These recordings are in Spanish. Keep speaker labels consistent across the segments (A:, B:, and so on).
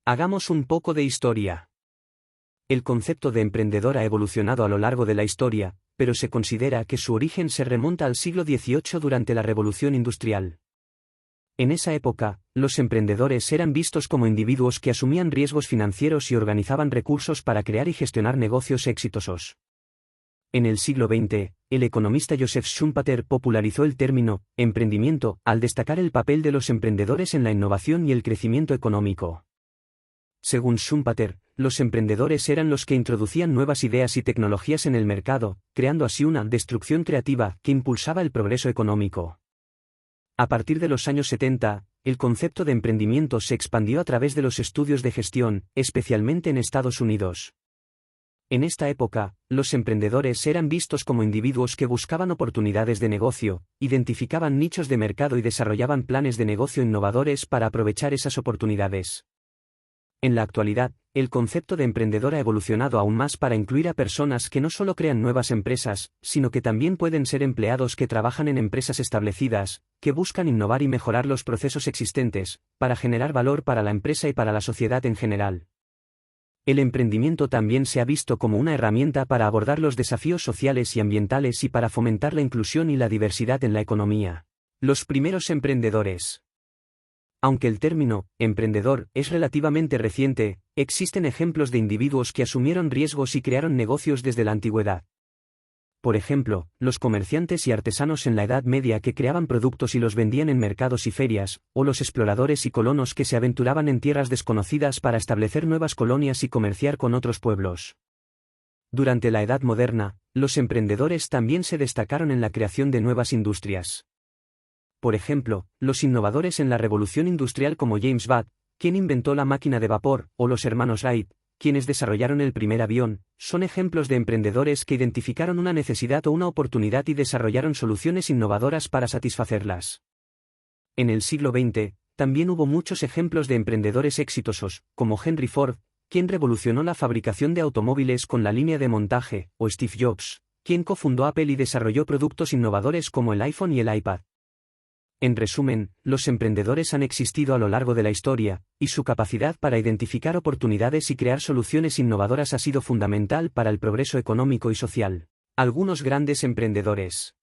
A: Hagamos un poco de historia. El concepto de emprendedor ha evolucionado a lo largo de la historia, pero se considera que su origen se remonta al siglo XVIII durante la Revolución Industrial. En esa época, los emprendedores eran vistos como individuos que asumían riesgos financieros y organizaban recursos para crear y gestionar negocios exitosos. En el siglo XX, el economista Joseph Schumpeter popularizó el término emprendimiento al destacar el papel de los emprendedores en la innovación y el crecimiento económico. Según Schumpeter, los emprendedores eran los que introducían nuevas ideas y tecnologías en el mercado, creando así una destrucción creativa que impulsaba el progreso económico. A partir de los años 70, el concepto de emprendimiento se expandió a través de los estudios de gestión, especialmente en Estados Unidos. En esta época, los emprendedores eran vistos como individuos que buscaban oportunidades de negocio, identificaban nichos de mercado y desarrollaban planes de negocio innovadores para aprovechar esas oportunidades. En la actualidad, el concepto de emprendedor ha evolucionado aún más para incluir a personas que no solo crean nuevas empresas, sino que también pueden ser empleados que trabajan en empresas establecidas, que buscan innovar y mejorar los procesos existentes, para generar valor para la empresa y para la sociedad en general. El emprendimiento también se ha visto como una herramienta para abordar los desafíos sociales y ambientales y para fomentar la inclusión y la diversidad en la economía. Los primeros emprendedores. Aunque el término emprendedor es relativamente reciente, existen ejemplos de individuos que asumieron riesgos y crearon negocios desde la antigüedad. Por ejemplo, los comerciantes y artesanos en la Edad Media que creaban productos y los vendían en mercados y ferias, o los exploradores y colonos que se aventuraban en tierras desconocidas para establecer nuevas colonias y comerciar con otros pueblos. Durante la Edad Moderna, los emprendedores también se destacaron en la creación de nuevas industrias. Por ejemplo, los innovadores en la Revolución Industrial como James Watt, quien inventó la máquina de vapor, o los hermanos Wright, quienes desarrollaron el primer avión, son ejemplos de emprendedores que identificaron una necesidad o una oportunidad y desarrollaron soluciones innovadoras para satisfacerlas. En el siglo XX, también hubo muchos ejemplos de emprendedores exitosos, como Henry Ford, quien revolucionó la fabricación de automóviles con la línea de montaje, o Steve Jobs, quien cofundó Apple y desarrolló productos innovadores como el iPhone y el iPad. En resumen, los emprendedores han existido a lo largo de la historia, y su capacidad para identificar oportunidades y crear soluciones innovadoras ha sido fundamental para el progreso económico y social. Algunos grandes emprendedores.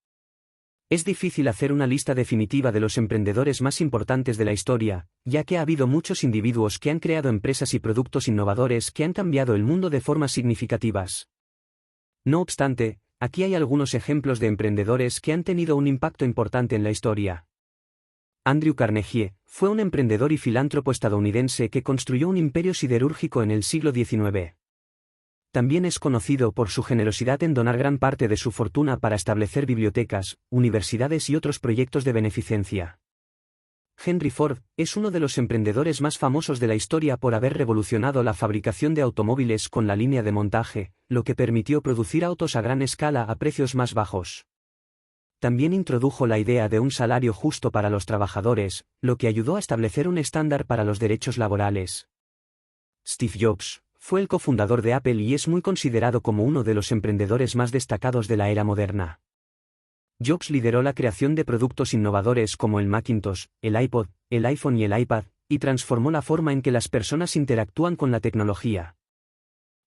A: Es difícil hacer una lista definitiva de los emprendedores más importantes de la historia, ya que ha habido muchos individuos que han creado empresas y productos innovadores que han cambiado el mundo de formas significativas. No obstante, aquí hay algunos ejemplos de emprendedores que han tenido un impacto importante en la historia. Andrew Carnegie fue un emprendedor y filántropo estadounidense que construyó un imperio siderúrgico en el siglo XIX. También es conocido por su generosidad en donar gran parte de su fortuna para establecer bibliotecas, universidades y otros proyectos de beneficencia. Henry Ford es uno de los emprendedores más famosos de la historia por haber revolucionado la fabricación de automóviles con la línea de montaje, lo que permitió producir autos a gran escala a precios más bajos. También introdujo la idea de un salario justo para los trabajadores, lo que ayudó a establecer un estándar para los derechos laborales. Steve Jobs fue el cofundador de Apple y es muy considerado como uno de los emprendedores más destacados de la era moderna. Jobs lideró la creación de productos innovadores como el Macintosh, el iPod, el iPhone y el iPad, y transformó la forma en que las personas interactúan con la tecnología.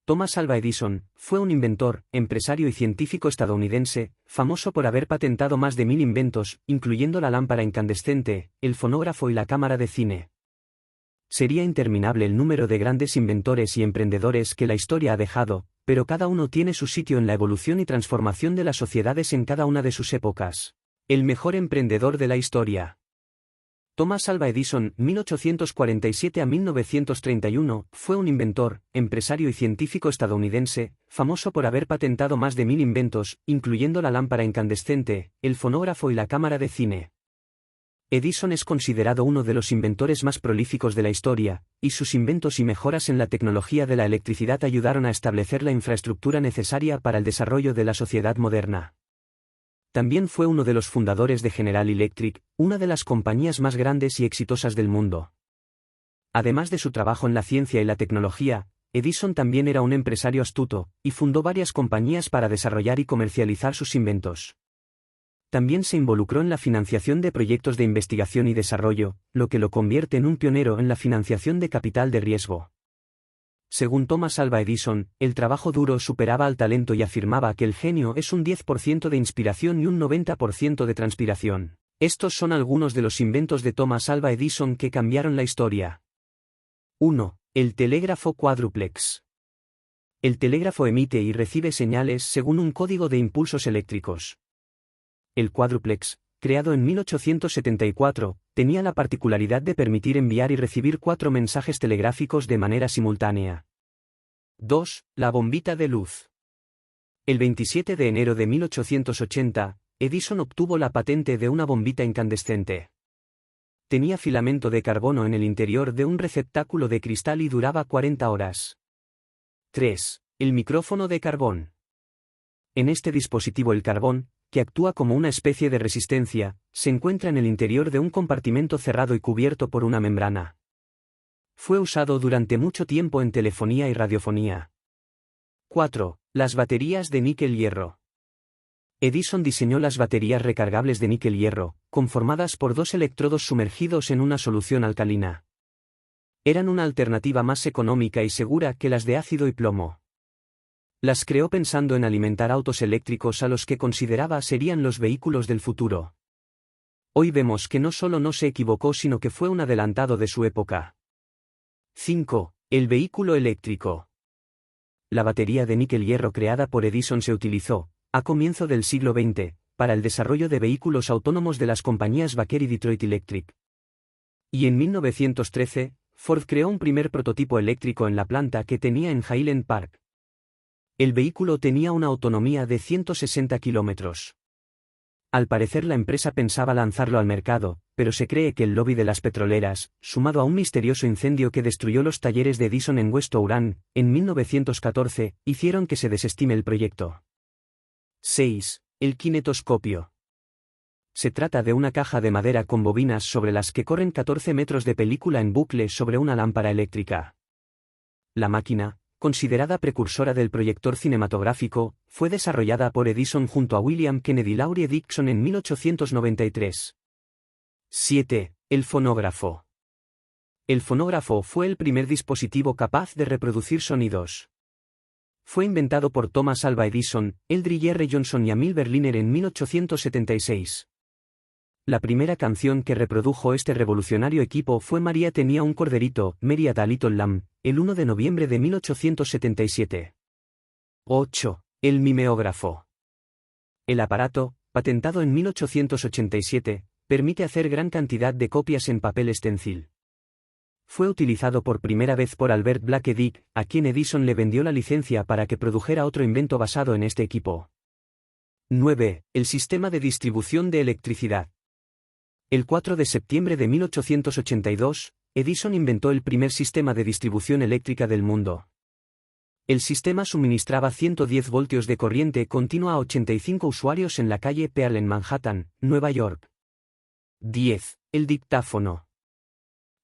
A: Thomas Alva Edison fue un inventor, empresario y científico estadounidense, famoso por haber patentado más de 1000 inventos, incluyendo la lámpara incandescente, el fonógrafo y la cámara de cine. Sería interminable el número de grandes inventores y emprendedores que la historia ha dejado, pero cada uno tiene su sitio en la evolución y transformación de las sociedades en cada una de sus épocas. El mejor emprendedor de la historia. Thomas Alva Edison, 1847 a 1931, fue un inventor, empresario y científico estadounidense, famoso por haber patentado más de 1000 inventos, incluyendo la lámpara incandescente, el fonógrafo y la cámara de cine. Edison es considerado uno de los inventores más prolíficos de la historia, y sus inventos y mejoras en la tecnología de la electricidad ayudaron a establecer la infraestructura necesaria para el desarrollo de la sociedad moderna. También fue uno de los fundadores de General Electric, una de las compañías más grandes y exitosas del mundo. Además de su trabajo en la ciencia y la tecnología, Edison también era un empresario astuto, y fundó varias compañías para desarrollar y comercializar sus inventos. También se involucró en la financiación de proyectos de investigación y desarrollo, lo que lo convierte en un pionero en la financiación de capital de riesgo. Según Thomas Alva Edison, el trabajo duro superaba al talento y afirmaba que el genio es un 10% de inspiración y un 90% de transpiración. Estos son algunos de los inventos de Thomas Alva Edison que cambiaron la historia. 1. El telégrafo cuádruplex. El telégrafo emite y recibe señales según un código de impulsos eléctricos. El cuádruplex, creado en 1874, tenía la particularidad de permitir enviar y recibir 4 mensajes telegráficos de manera simultánea. 2. La bombita de luz. El 27 de enero de 1880, Edison obtuvo la patente de una bombita incandescente. Tenía filamento de carbono en el interior de un receptáculo de cristal y duraba 40 horas. 3. El micrófono de carbón. En este dispositivo el carbón, que actúa como una especie de resistencia, se encuentra en el interior de un compartimento cerrado y cubierto por una membrana. Fue usado durante mucho tiempo en telefonía y radiofonía. 4. Las baterías de níquel-hierro. Edison diseñó las baterías recargables de níquel-hierro, conformadas por 2 electrodos sumergidos en una solución alcalina. Eran una alternativa más económica y segura que las de ácido y plomo. Las creó pensando en alimentar autos eléctricos a los que consideraba serían los vehículos del futuro. Hoy vemos que no solo no se equivocó sino que fue un adelantado de su época. 5. El vehículo eléctrico. La batería de níquel-hierro creada por Edison se utilizó, a comienzo del siglo XX, para el desarrollo de vehículos autónomos de las compañías Baker y Detroit Electric. Y en 1913, Ford creó un primer prototipo eléctrico en la planta que tenía en Highland Park. El vehículo tenía una autonomía de 160 kilómetros. Al parecer la empresa pensaba lanzarlo al mercado, pero se cree que el lobby de las petroleras, sumado a un misterioso incendio que destruyó los talleres de Edison en West Oran, en 1914, hicieron que se desestime el proyecto. 6. El kinetoscopio. Se trata de una caja de madera con bobinas sobre las que corren 14 metros de película en bucle sobre una lámpara eléctrica. La máquina, considerada precursora del proyector cinematográfico, fue desarrollada por Edison junto a William Kennedy Laurie Dixon en 1893. 7. El fonógrafo. El fonógrafo fue el primer dispositivo capaz de reproducir sonidos. Fue inventado por Thomas Alva Edison, Eldridge R. Johnson y Emil Berliner en 1876. La primera canción que reprodujo este revolucionario equipo fue María tenía un corderito, Mary had a little lamb, el 1 de noviembre de 1877. 8. El mimeógrafo. El aparato, patentado en 1887, permite hacer gran cantidad de copias en papel stencil. Fue utilizado por primera vez por Albert Blake Dick, a quien Edison le vendió la licencia para que produjera otro invento basado en este equipo. 9. El sistema de distribución de electricidad. El 4 de septiembre de 1882, Edison inventó el primer sistema de distribución eléctrica del mundo. El sistema suministraba 110 voltios de corriente continua a 85 usuarios en la calle Pearl en Manhattan, Nueva York. 10. El dictáfono.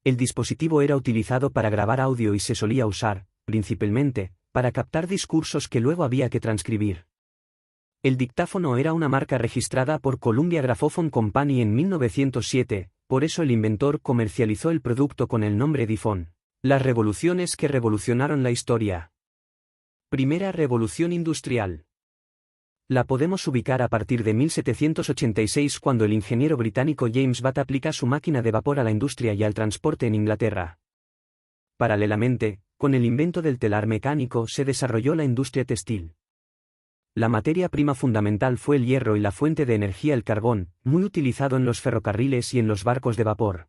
A: El dispositivo era utilizado para grabar audio y se solía usar, principalmente, para captar discursos que luego había que transcribir. El dictáfono era una marca registrada por Columbia Graphophone Company en 1907, por eso el inventor comercializó el producto con el nombre Diphone. Las revoluciones que revolucionaron la historia. Primera revolución industrial. La podemos ubicar a partir de 1786 cuando el ingeniero británico James Watt aplica su máquina de vapor a la industria y al transporte en Inglaterra. Paralelamente, con el invento del telar mecánico se desarrolló la industria textil. La materia prima fundamental fue el hierro y la fuente de energía el carbón, muy utilizado en los ferrocarriles y en los barcos de vapor.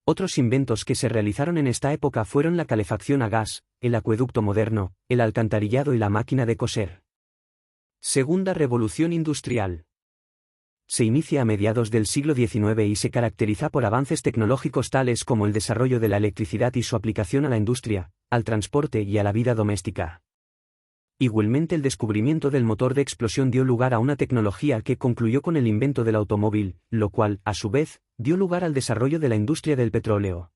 A: Otros inventos que se realizaron en esta época fueron la calefacción a gas, el acueducto moderno, el alcantarillado y la máquina de coser. Segunda revolución industrial. Se inicia a mediados del siglo XIX y se caracteriza por avances tecnológicos tales como el desarrollo de la electricidad y su aplicación a la industria, al transporte y a la vida doméstica. Igualmente el descubrimiento del motor de explosión dio lugar a una tecnología que concluyó con el invento del automóvil, lo cual, a su vez, dio lugar al desarrollo de la industria del petróleo.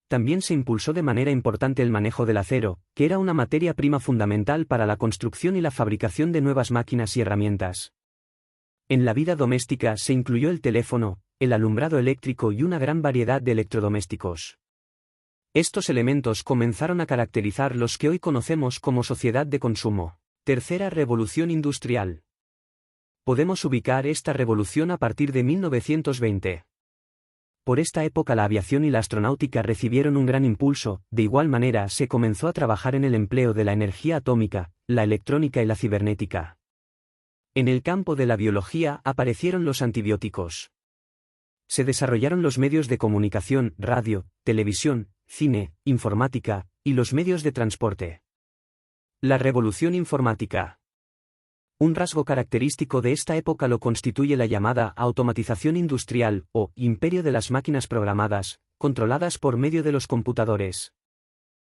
A: También se impulsó de manera importante el manejo del acero, que era una materia prima fundamental para la construcción y la fabricación de nuevas máquinas y herramientas. En la vida doméstica se incluyó el teléfono, el alumbrado eléctrico y una gran variedad de electrodomésticos. Estos elementos comenzaron a caracterizar los que hoy conocemos como sociedad de consumo. Tercera revolución industrial. Podemos ubicar esta revolución a partir de 1920. Por esta época la aviación y la astronáutica recibieron un gran impulso, de igual manera se comenzó a trabajar en el empleo de la energía atómica, la electrónica y la cibernética. En el campo de la biología aparecieron los antibióticos. Se desarrollaron los medios de comunicación, radio, televisión, cine, informática, y los medios de transporte. La revolución informática. Un rasgo característico de esta época lo constituye la llamada automatización industrial, o imperio de las máquinas programadas, controladas por medio de los computadores.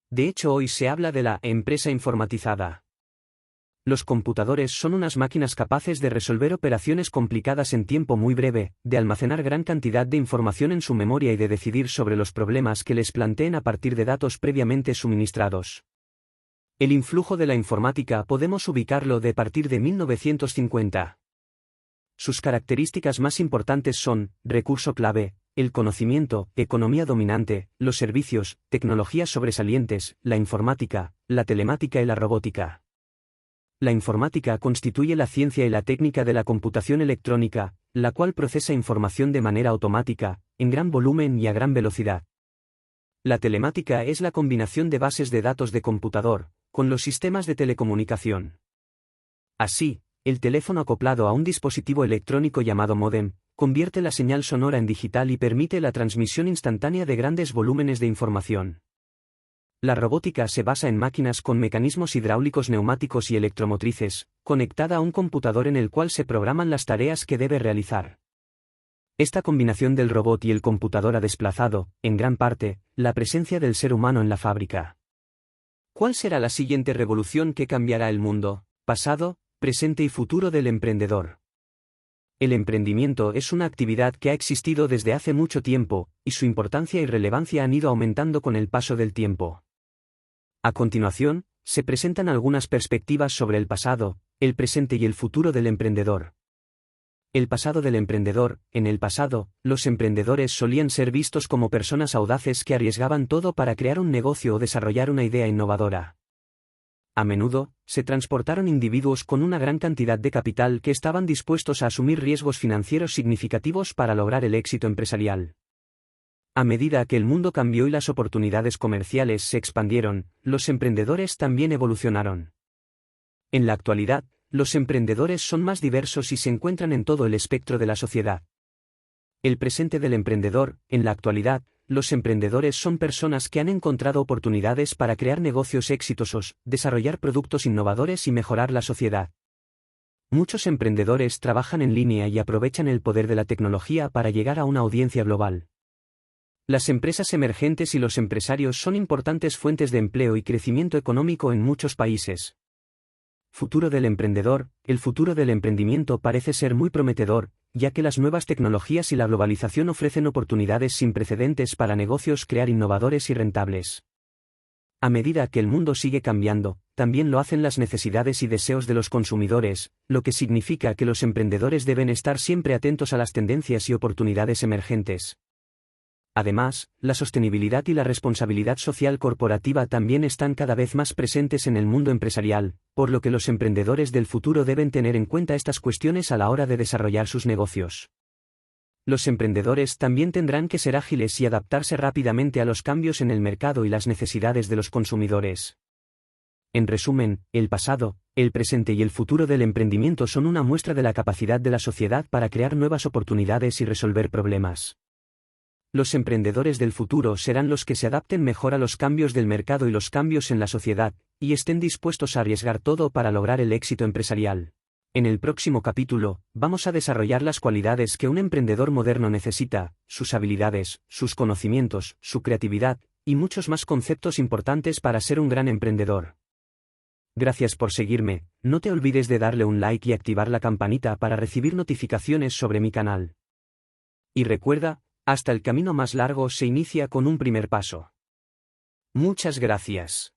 A: De hecho, hoy se habla de la empresa informatizada. Los computadores son unas máquinas capaces de resolver operaciones complicadas en tiempo muy breve, de almacenar gran cantidad de información en su memoria y de decidir sobre los problemas que les planteen a partir de datos previamente suministrados. El influjo de la informática podemos ubicarlo de partir de 1950. Sus características más importantes son, recurso clave, el conocimiento, economía dominante, los servicios, tecnologías sobresalientes, la informática, la telemática y la robótica. La informática constituye la ciencia y la técnica de la computación electrónica, la cual procesa información de manera automática, en gran volumen y a gran velocidad. La telemática es la combinación de bases de datos de computador, con los sistemas de telecomunicación. Así, el teléfono acoplado a un dispositivo electrónico llamado módem, convierte la señal sonora en digital y permite la transmisión instantánea de grandes volúmenes de información. La robótica se basa en máquinas con mecanismos hidráulicos, neumáticos y electromotrices, conectada a un computador en el cual se programan las tareas que debe realizar. Esta combinación del robot y el computador ha desplazado, en gran parte, la presencia del ser humano en la fábrica. ¿Cuál será la siguiente revolución que cambiará el mundo, pasado, presente y futuro del emprendedor? El emprendimiento es una actividad que ha existido desde hace mucho tiempo, y su importancia y relevancia han ido aumentando con el paso del tiempo. A continuación, se presentan algunas perspectivas sobre el pasado, el presente y el futuro del emprendedor. El pasado del emprendedor. En el pasado, los emprendedores solían ser vistos como personas audaces que arriesgaban todo para crear un negocio o desarrollar una idea innovadora. A menudo, se transportaron individuos con una gran cantidad de capital que estaban dispuestos a asumir riesgos financieros significativos para lograr el éxito empresarial. A medida que el mundo cambió y las oportunidades comerciales se expandieron, los emprendedores también evolucionaron. En la actualidad, los emprendedores son más diversos y se encuentran en todo el espectro de la sociedad. El presente del emprendedor. En la actualidad, los emprendedores son personas que han encontrado oportunidades para crear negocios exitosos, desarrollar productos innovadores y mejorar la sociedad. Muchos emprendedores trabajan en línea y aprovechan el poder de la tecnología para llegar a una audiencia global. Las empresas emergentes y los empresarios son importantes fuentes de empleo y crecimiento económico en muchos países. Futuro del emprendedor. El futuro del emprendimiento parece ser muy prometedor, ya que las nuevas tecnologías y la globalización ofrecen oportunidades sin precedentes para negocios crear innovadores y rentables. A medida que el mundo sigue cambiando, también lo hacen las necesidades y deseos de los consumidores, lo que significa que los emprendedores deben estar siempre atentos a las tendencias y oportunidades emergentes. Además, la sostenibilidad y la responsabilidad social corporativa también están cada vez más presentes en el mundo empresarial, por lo que los emprendedores del futuro deben tener en cuenta estas cuestiones a la hora de desarrollar sus negocios. Los emprendedores también tendrán que ser ágiles y adaptarse rápidamente a los cambios en el mercado y las necesidades de los consumidores. En resumen, el pasado, el presente y el futuro del emprendimiento son una muestra de la capacidad de la sociedad para crear nuevas oportunidades y resolver problemas. Los emprendedores del futuro serán los que se adapten mejor a los cambios del mercado y los cambios en la sociedad, y estén dispuestos a arriesgar todo para lograr el éxito empresarial. En el próximo capítulo, vamos a desarrollar las cualidades que un emprendedor moderno necesita, sus habilidades, sus conocimientos, su creatividad, y muchos más conceptos importantes para ser un gran emprendedor. Gracias por seguirme, no te olvides de darle un like y activar la campanita para recibir notificaciones sobre mi canal. Y recuerda, hasta el camino más largo se inicia con un primer paso. Muchas gracias.